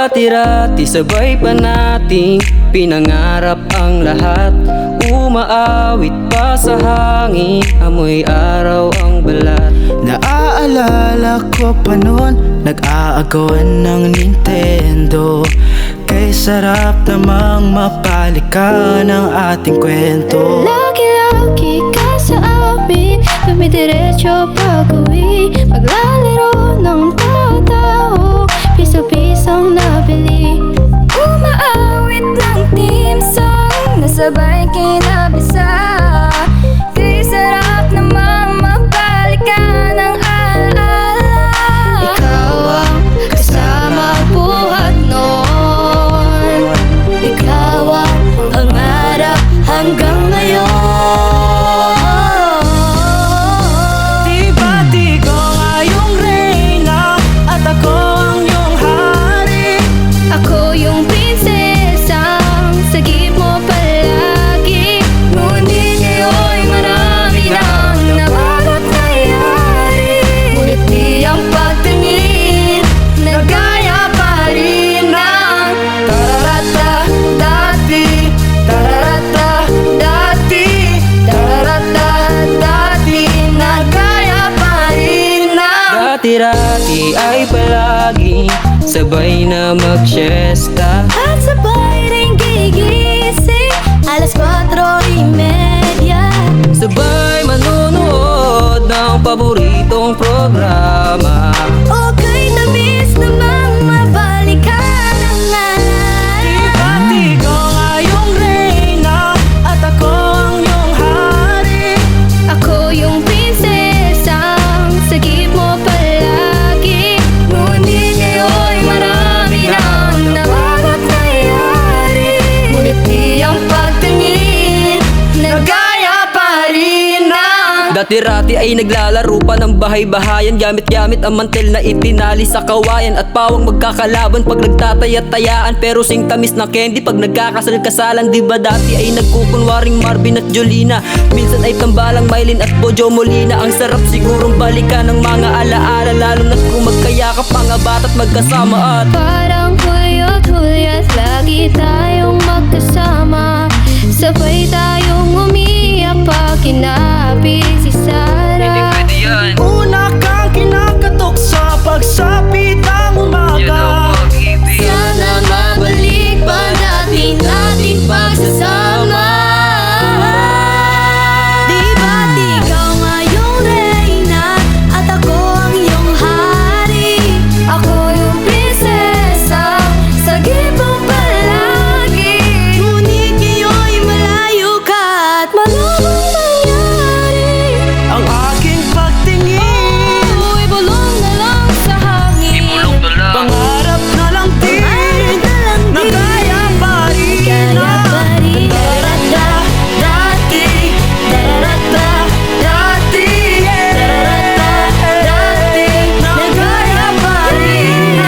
Dati-rati sabay pa nating pinangarap ang lahat. Umaawit pa sa hangin, amoy araw ang balat. Naaalala ko pa noon, nag-aagawan ng Nintendo. Kay sarap namang mapalikan ang ating kwento. Lagi-lagi ka sa amin, dumidiretso pag-uwi. Maglalaro ng tao-tao, piso-pisong nabili. Umaawit ng team song, nasabay kinabisa. Kay sarap namang mapalikan ang alaala. Ikaw ang kasama buhat noon, ikaw ang pangarap hanggang ngayon. Di ko nga yung reyna at ako ang iyong hari. Ako yung prinsesang sagip mo palagi. Ngunit ngayon'y marami nang nabagot nangyari. Ngunit di ang pagtingin nagaya pa rin ng tararata dati. Tararata dati. Tararata dati. Nagaya pa rin ng Dati-rati ay palagi sabay na mag-siesta. at sabay ring gigising alas 4:30. Sabay manonood ng paboritong programa. Okay, namiss namang mabalikan ang alala. Di ko nga yung reyna at ako ang iyong hari. Ako yung prinsesang sagip mo palagi. Ngunit ngayon'y marami nang nabagot nangyari. Ngunit di ang pagtingin nagaya pa rin ng Dati-rati ay naglalaro pa ng bahay-bahayan, gamit-gamit ang mantel na itinali sa kawayan. At pawang magkakalaban pag nagtatayat-tayaan, pero sing tamis na candy pag nagkakasal-kasalan. Diba dati ay nagkukunwaring Marvin at Jolina, minsan ay tambalang Mylene at Bojo Molina. Ang sarap sigurong balikan ng mga alaala, lalo na't kung magkayakap mga bata't magkasama. At parang hulyat-hulyat, lagi tayong magkasama. Sabay tayong umiyak pag kinabi si Sarah. Una kang kinakatok sa pagsapit ng umaga. Sana mabalik pa natin ating pagsasama. Di ba't ikaw nga yung reyna at ako ang iyong hari. Ako yung prinsesa, sagip mo palagi. Ngunit ngayon'y malayo ka at malubong nangyari. Ang aking pagtingin, Uy, bulong na lang sa hangin. pangarap na lang din, nagaya pa rin Kaya pa rin. Tararata dati, tararata dati, tararata dati, nagaya pa rin.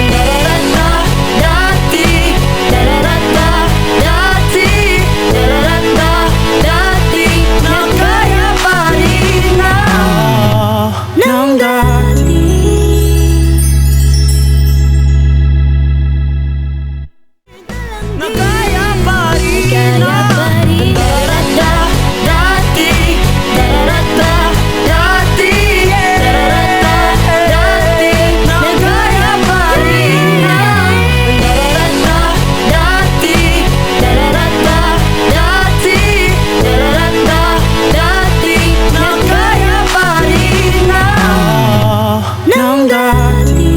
Tararata dati, tararata dati, tararata dati, nagaya pa rin. Nang dati. Nagaya pa rin. Kaya pa rin. Tararata dati, tararata dati, tararata dati, nagaya pa rin. Tararata dati, tararata dati, tararata dati, nagaya pa rin. Nang dati.